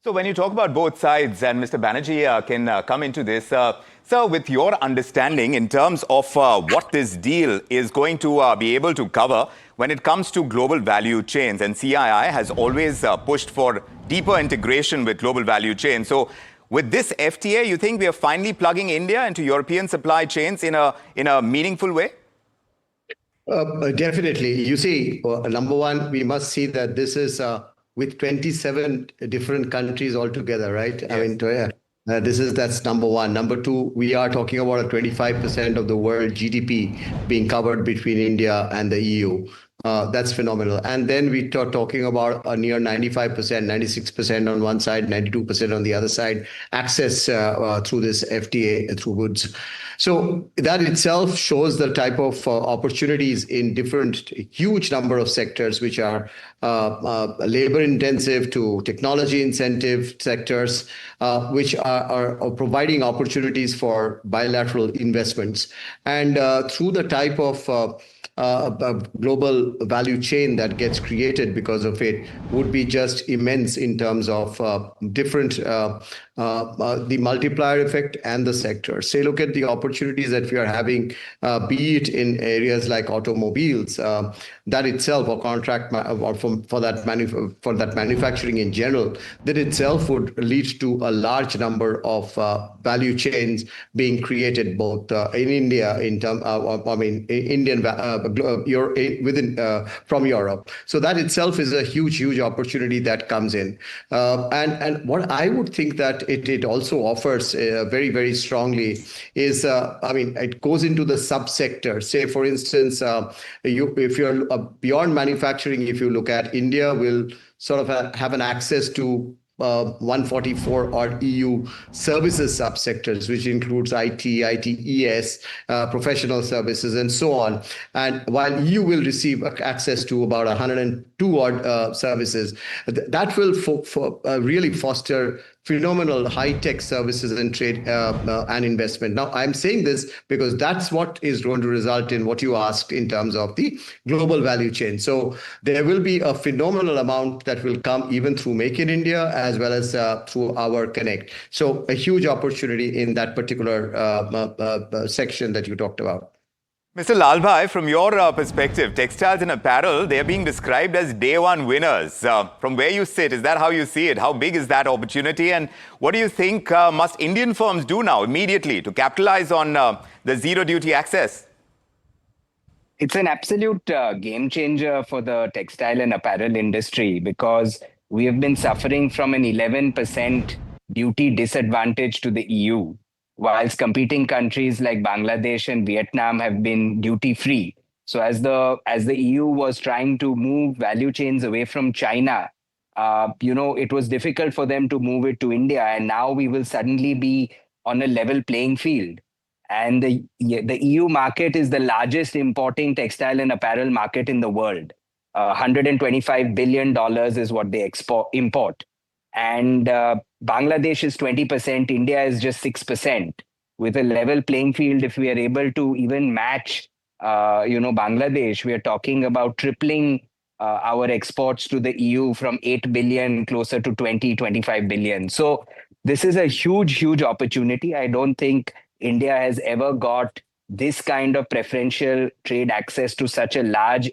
So when you talk about both sides, and Mr. Banerjee can come into this, sir, with your understanding in terms of what this deal is going to be able to cover when it comes to global value chains, and CII has always pushed for deeper integration with global value chains. So with this FTA, you think we are finally plugging India into European supply chains in a meaningful way? Definitely. You see, number one, we must see that this is with 27 different countries altogether, right? Yes. I mean, that's number one. Number two, we are talking about a 25% of the world GDP being covered between India and the EU. That's phenomenal. And then we are talking about a near 95%, 96% on one side, 92% on the other side, access through this FTA through goods. So that itself shows the type of opportunities in different huge number of sectors, which are labor intensive to technology incentive sectors, which are providing opportunities for bilateral investments. And through the type of global value chain that gets created because of it would be just immense in terms of different the multiplier effect and the sector. Say, look at the opportunities that we are having, be it in areas like automobiles, that itself, or contract, or for that manufacturing in general, that itself would lead to a large number of value chains being created both in India, in term, Indian within from Europe. So that itself is a huge opportunity that comes in, and what I would think that it also offers very strongly is, it goes into the subsector. Say, for instance, if you're beyond manufacturing, if you look at India, will sort of have an access to 144 odd EU services subsectors, which includes IT, ITES, professional services, and so on. And while EU will receive access to about 102 odd services, that will really foster phenomenal high-tech services and trade and investment. Now, I'm saying this because that's what is going to result in what you asked in terms of the global value chain. So there will be a phenomenal amount that will come even through Make in India as well as through our Connect. So a huge opportunity in that particular section that you talked about. Mr. Lalbhai, from your perspective, textiles and apparel, they're being described as day one winners. From where you sit, is that how you see it? How big is that opportunity? And what do you think must Indian firms do now immediately to capitalize on the zero duty access? It's an absolute game changer for the textile and apparel industry, because we have been suffering from an 11% duty disadvantage to the EU, whilst competing countries like Bangladesh and Vietnam have been duty-free. So as the EU was trying to move value chains away from China, it was difficult for them to move it to India. And now we will suddenly be on a level playing field. And the EU market is the largest importing textile and apparel market in the world. $125 billion is what they import. And Bangladesh is 20%, India is just 6%. With a level playing field, if we are able to even match, Bangladesh, we are talking about tripling our exports to the EU from 8 billion closer to 25 billion. So this is a huge opportunity. I don't think India has ever got this kind of preferential trade access to such a large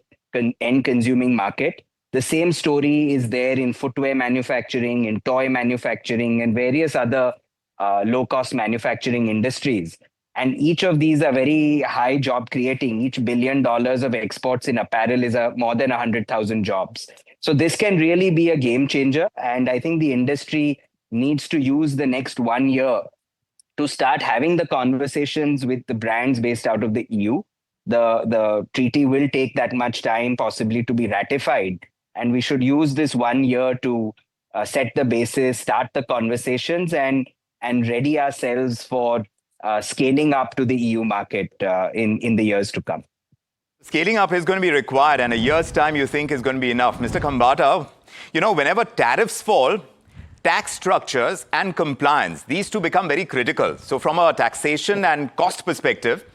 end-consuming market. The same story is there in footwear manufacturing, in toy manufacturing, and various other low-cost manufacturing industries. And each of these are very high job creating. Each $1 billion of exports in apparel is more than 100,000 jobs. So this can really be a game changer. And I think the industry needs to use the next 1 year to start having the conversations with the brands based out of the EU. The treaty will take that much time possibly to be ratified. And we should use this 1 year to set the basis, start the conversations, and ready ourselves for scaling up to the EU market in the years to come. Scaling up is going to be required, and a year's time you think is going to be enough. Mr. Khambata, whenever tariffs fall, tax structures and compliance, these two become very critical. So from a taxation and cost perspective,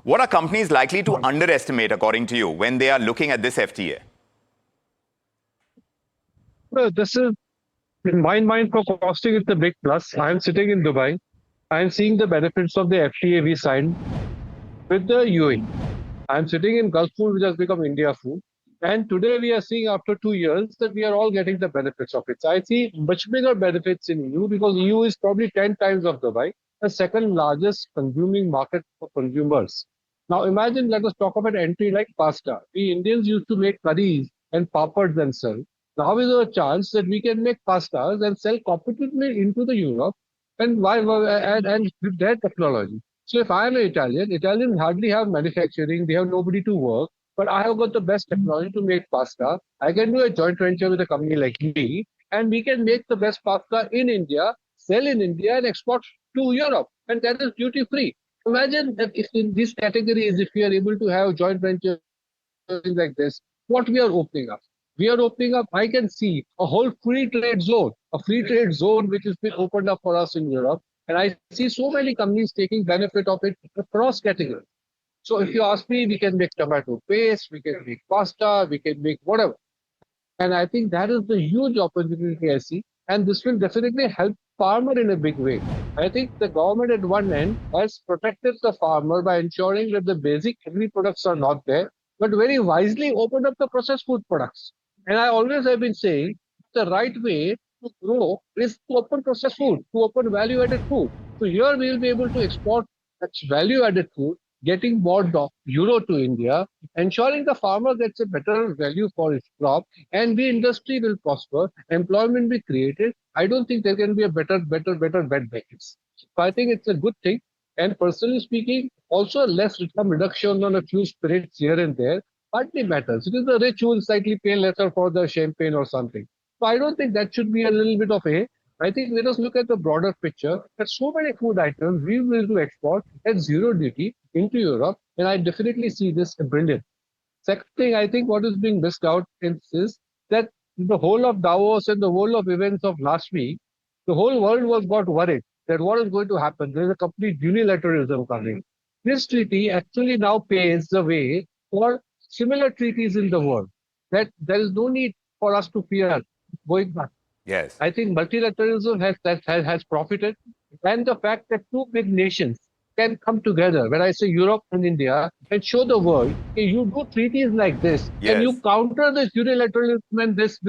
what are companies likely to underestimate, according to you, when they are looking at this FTA? Well, this is In my mind, for costing, it's a big plus. I'm sitting in Dubai. I'm seeing the benefits of the FTA we signed with the UAE. I'm sitting in Gulf food, which has become India food. And today we are seeing after 2 years that we are all getting the benefits of it. So I see much bigger benefits in EU because EU is probably 10 times of Dubai, the second largest consuming market for consumers. Now imagine, let us talk about entry like pasta. We Indians used to make curries and papads and sell. Now is there a chance that we can make pastas and sell competitively into the Europe and with their technology. So if I'm an Italian, Italians hardly have manufacturing, they have nobody to work, but I have got the best technology to make pasta. I can do a joint venture with a company like me, and we can make the best pasta in India, sell in India, and export to Europe, and that is duty free. Imagine that if in these categories, if we are able to have joint ventures like this, what we are opening up. We are opening up, I can see a whole free trade zone which has been opened up for us in Europe. And I see so many companies taking benefit of it across categories. So if you ask me, we can make tomato paste, we can make pasta, we can make whatever. And I think that is the huge opportunity I see. And this will definitely help farmer in a big way. I think the government at one end has protected the farmer by ensuring that the basic agri products are not there, but very wisely opened up the processed food products. And I always have been saying the right way to grow is to open processed food, to open value-added food. So here we will be able to export such value-added food, getting more euro to India, ensuring the farmer gets a better value for his crop, and the industry will prosper, employment be created. I don't think there can be a better bed brackets. So I think it's a good thing. And personally speaking, also some reduction on a few spirits here and there hardly matters. It is the rich who will slightly pay lesser for the champagne or something. So I don't think that should be a little bit of a. I think let us look at the broader picture. There's so many food items we will to export at zero duty into Europe, and I definitely see this brilliant. Second thing, I think what is being missed out is that the whole of Davos and the whole of events of last week, the whole world was got worried that what is going to happen. There is a complete unilateralism coming. This treaty actually now paves the way for similar treaties in the world. That there is no need for us to fear going back. Yes. I think multilateralism has profited, and the fact that two big nations can come together, when I say Europe and India, and show the world, okay, you do treaties like this, and you Yes. counter this unilateralism and this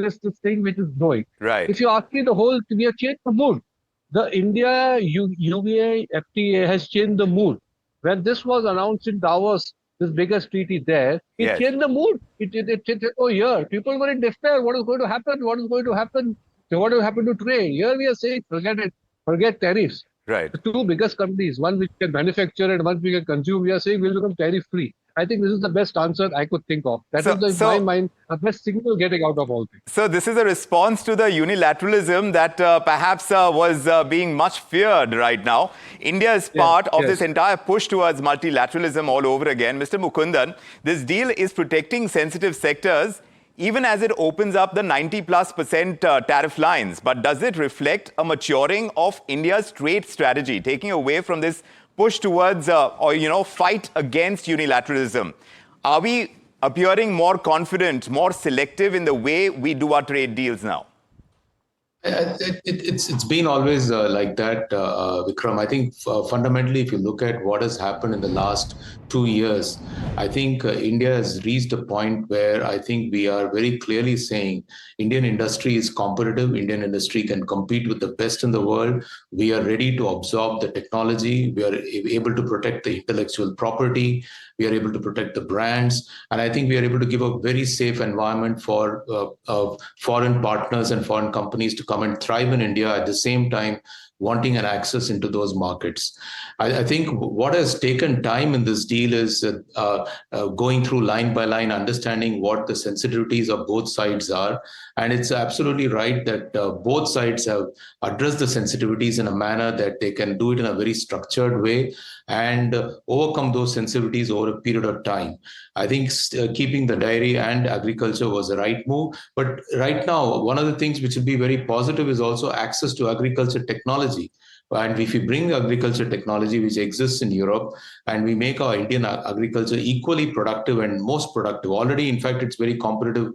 thing which is growing. Right. If you ask me, we have changed the mood. The India UVA FTA has changed the mood. When this was announced in Davos, this biggest treaty there, it Yes. changed the mood. Oh, here, people were in despair. What is going to happen? What is going to happen? So what will happen to trade? Here we are saying, forget it, forget tariffs. Right. The two biggest countries, one which can manufacture and one which can consume, we are saying we'll become tariff free. I think this is the best answer I could think of. That is, in my mind, the best signal getting out of all this. So this is a response to the unilateralism that perhaps was being much feared right now. India is part of this entire push towards multilateralism all over again. Mr. Mukundan, this deal is protecting sensitive sectors even as it opens up the 90+% tariff lines. But does it reflect a maturing of India's trade strategy, taking away from this push towards fight against unilateralism? Are we appearing more confident, more selective in the way we do our trade deals now? It's been always like that, Vikram. I think fundamentally, if you look at what has happened in the last 2 years, I think India has reached a point where I think we are very clearly saying Indian industry is competitive. Indian industry can compete with the best in the world. We are ready to absorb the technology. We are able to protect the intellectual property. We are able to protect the brands. And I think we are able to give a very safe environment for foreign partners and foreign companies to come and thrive in India, at the same time wanting an access into those markets. I think what has taken time in this deal is going through line by line, understanding what the sensitivities of both sides are. And it's absolutely right that both sides have addressed the sensitivities in a manner that they can do it in a very structured way and overcome those sensitivities over a period of time. I think keeping the dairy and agriculture was the right move. But right now, one of the things which will be very positive is also access to agriculture technology. And if we bring agriculture technology which exists in Europe and we make our Indian agriculture equally productive and most productive, already in fact it's very competitive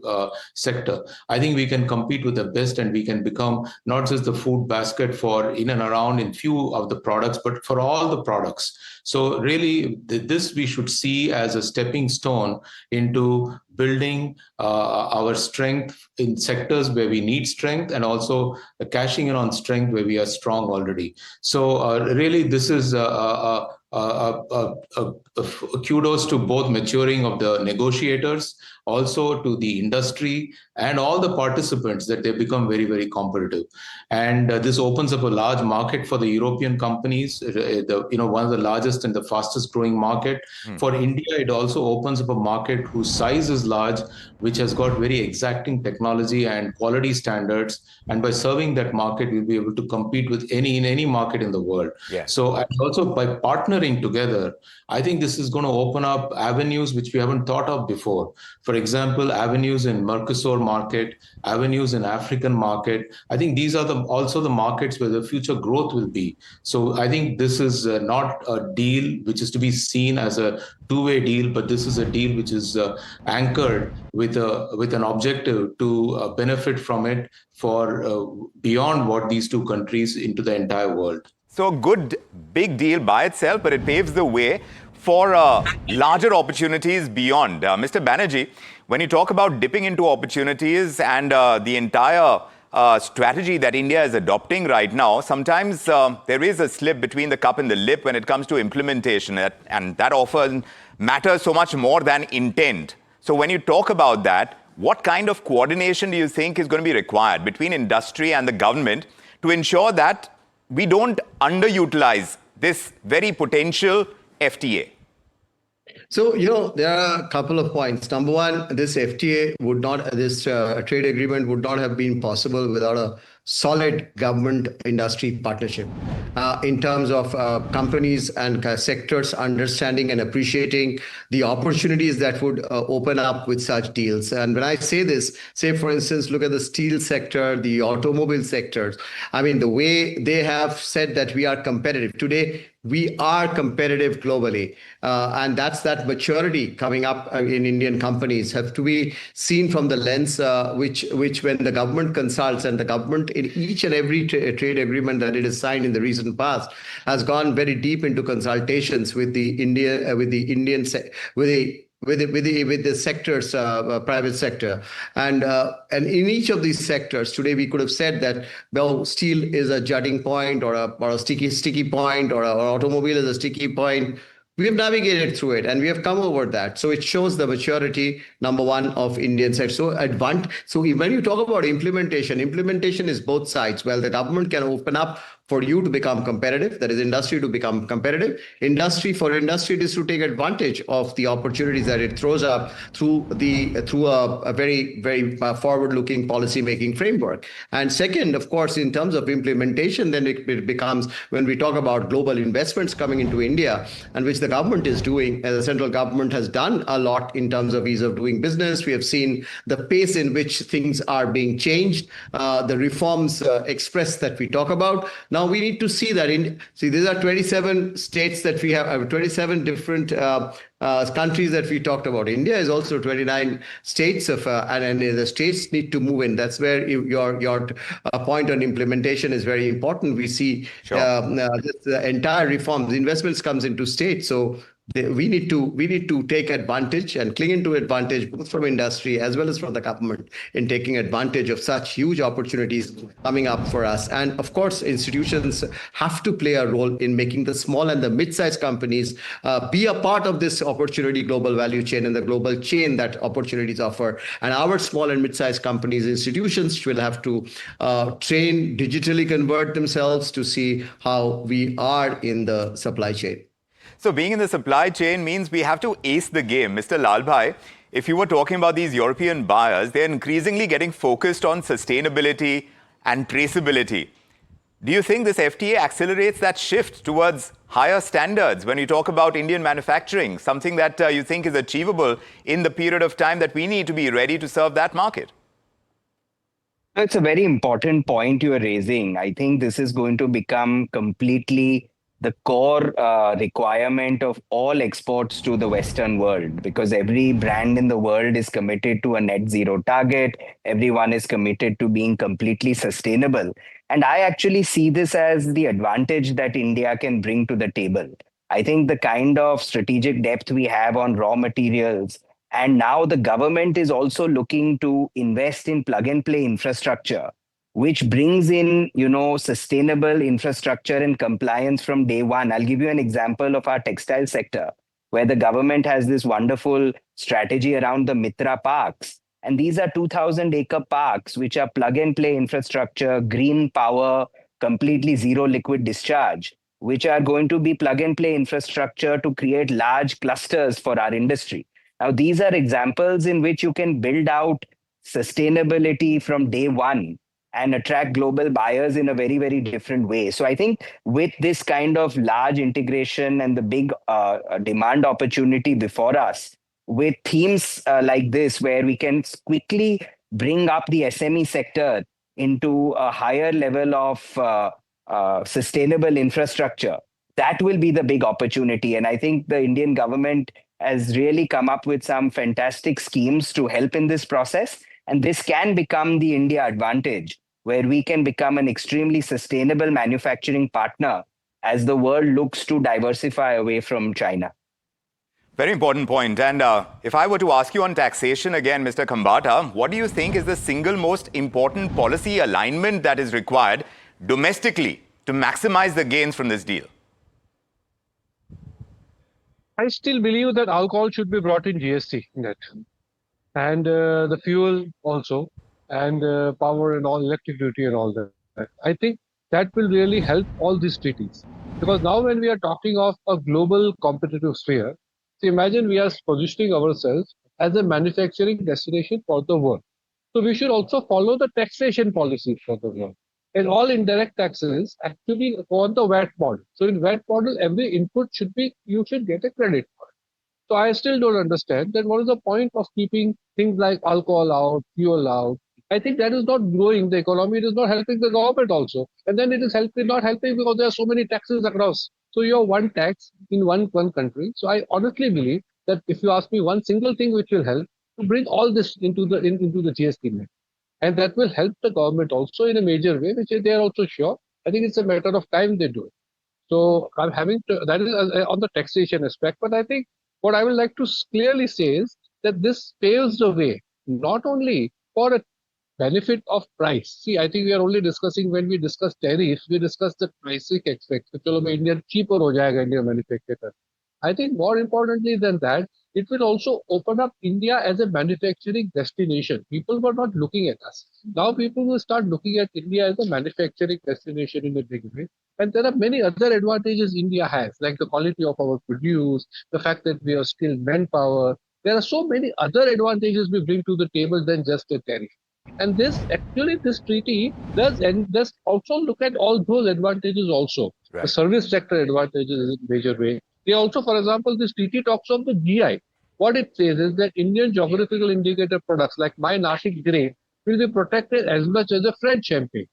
sector, I think we can compete with the best and we can become not just the food basket for in and around in few of the products, but for all the products. So really this we should see as a stepping stone into building our strength in sectors where we need strength and also cashing in on strength where we are strong already. So really, this is kudos to both maturing of the negotiators, also to the industry and all the participants that they become very, very competitive. And this opens up a large market for the European companies, one of the largest and the fastest growing market. For India, it also opens up a market whose size is large, which has got very exacting technology and quality standards. And by serving that market, we'll be able to compete with any market in the world. Yes. So and also by partnering together, I think this is going to open up avenues which we haven't thought of before. For example, avenues in Mercosur market, avenues in African market. I think these are also the markets where the future growth will be. So I think this is not a deal which is to be seen as a two-way deal, but this is a deal which is anchored with an objective to benefit from it for beyond what these two countries into the entire world. So a good big deal by itself, but it paves the way for larger opportunities beyond. Mr. Banerjee, when you talk about dipping into opportunities and the entire strategy that India is adopting right now, sometimes there is a slip between the cup and the lip when it comes to implementation, and that often matters so much more than intent. So when you talk about that, what kind of coordination do you think is going to be required between industry and the government to ensure that we don't underutilize this very potential FTA? So, there are a couple of points. Number one, this FTA would not, this trade agreement would not have been possible without a solid government industry partnership in terms of companies and sectors understanding and appreciating the opportunities that would open up with such deals. And when I say this, say for instance, look at the steel sector, the automobile sectors. I mean, the way they have said that we are competitive today, we are competitive globally. And that's that maturity coming up in Indian companies have to be seen from the lens which when the government consults, and the government in each and every trade agreement that it has signed in the recent past has gone very deep into consultations with the sectors, private sector, and in each of these sectors today we could have said that, well, steel is a jutting point or a sticky point, or automobile is a sticky point. We have navigated through it and we have come over that. So it shows the maturity, number one, of Indian sector. So when you talk about implementation is both sides. Well, the government can open up for you to become competitive, that is industry to become competitive. For industry is to take advantage of the opportunities that it throws up through a very, very forward-looking policy-making framework. And second, of course, in terms of implementation, then it becomes, when we talk about global investments coming into India, and which the government is doing, the central government has done a lot in terms of ease of doing business. We have seen the pace in which things are being changed, the reforms expressed that we talk about. Now we need to see that these are 27 states that we have, 27 different countries that we talked about. India is also 29 states and the states need to move in. That's where your point on implementation is very important. We see the entire reforms, investments comes into states. So we need to take advantage and cling into advantage both from industry as well as from the government in taking advantage of such huge opportunities coming up for us. And of course, institutions have to play a role in making the small and the mid-sized companies be a part of this opportunity global value chain and the global chain that opportunities offer. And our small and mid-sized companies, institutions will have to train, digitally convert themselves to see how we are in the supply chain. So being in the supply chain means we have to ace the game. Mr. Lalbhai, if you were talking about these European buyers, they're increasingly getting focused on sustainability and traceability. Do you think this FTA accelerates that shift towards higher standards when you talk about Indian manufacturing, something that you think is achievable in the period of time that we need to be ready to serve that market? It's a very important point you are raising. I think this is going to become completely the core requirement of all exports to the Western world, because every brand in the world is committed to a net zero target. Everyone is committed to being completely sustainable. And I actually see this as the advantage that India can bring to the table. I think the kind of strategic depth we have on raw materials, and now the government is also looking to invest in plug and play infrastructure, which brings in, sustainable infrastructure and compliance from day one. I'll give you an example of our textile sector, where the government has this wonderful strategy around the Mitra parks. And these are 2,000-acre parks, which are plug and play infrastructure, green power, completely zero liquid discharge, which are going to be plug and play infrastructure to create large clusters for our industry. Now, these are examples in which you can build out sustainability from day one and attract global buyers in a very, very different way. So I think with this kind of large integration and the big demand opportunity before us, with themes like this, where we can quickly bring up the SME sector into a higher level of sustainable infrastructure, that will be the big opportunity. And I think the Indian government has really come up with some fantastic schemes to help in this process. And this can become the India advantage, where we can become an extremely sustainable manufacturing partner as the world looks to diversify away from China. Very important point. And if I were to ask you on taxation again, Mr. Khambata, what do you think is the single most important policy alignment that is required domestically to maximize the gains from this deal? I still believe that alcohol should be brought in GST in that, and the fuel also, and power and all, electric duty and all that. I think that will really help all these treaties, because now when we are talking of a global competitive sphere, so imagine we are positioning ourselves as a manufacturing destination for the world. So we should also follow the taxation policy for the world. And all indirect taxes actually go on the VAT model. So in VAT model, every input should be, you should get a credit for it. So I still don't understand that what is the point of keeping things like alcohol out, fuel out. I think that is not growing the economy. It is not helping the government also. And then it is not helping because there are so many taxes across. So you have one tax in one country. So I honestly believe that if you ask me one single thing which will help to bring all this into the GST net. And that will help the government also in a major way, which they are also sure. I think it's a matter of time they do it. So I'm having to, that is on the taxation aspect. But I think what I would like to clearly say is that this paves the way, not only for a benefit of price. See, I think we are only discussing, when we discuss tariffs, we discuss the pricing aspect. So India cheaper ho jayega, India manufacturer. I think more importantly than that, it will also open up India as a manufacturing destination. People were not looking at us. Now people will start looking at India as a manufacturing destination in a big way. And there are many other advantages India has, like the quality of our produce, the fact that we are skilled manpower. There are so many other advantages we bring to the table than just a tariff. And this treaty does also look at all those advantages also. Right. The service sector advantages in a major way. They also, for example, this treaty talks of the GI. What it says is that Indian geographical indicator products like my Nashik grain will be protected as much as a French champagne.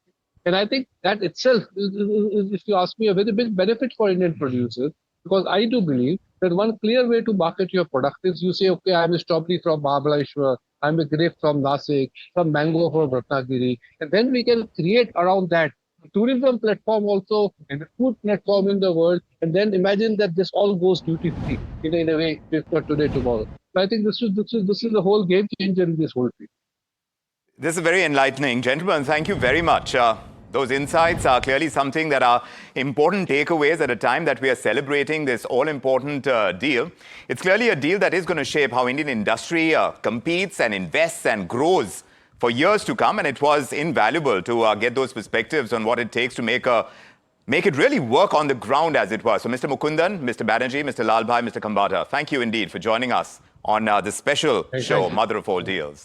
And I think that itself is, if you ask me, a very big benefit for Indian producers, because I do believe that one clear way to market your product is you say, okay, I'm a strawberry from Mahabaleshwar, I'm a grape from Nasik, some mango from Ratnagiri, and then we can create around that tourism platform also and a food platform in the world, and then imagine that this all goes duty free in a way, if not today, tomorrow. So I think this is the whole game changer in this whole thing. This is very enlightening. Gentlemen, thank you very much. Those insights are clearly something that are important takeaways at a time that we are celebrating this all-important deal. It's clearly a deal that is going to shape how Indian industry competes and invests and grows for years to come. And it was invaluable to get those perspectives on what it takes to make it really work on the ground, as it was. So Mr. Mukundan, Mr. Banerjee, Mr. Lalbhai, Mr. Khambata, thank you indeed for joining us on this special show, Mother of All Deals.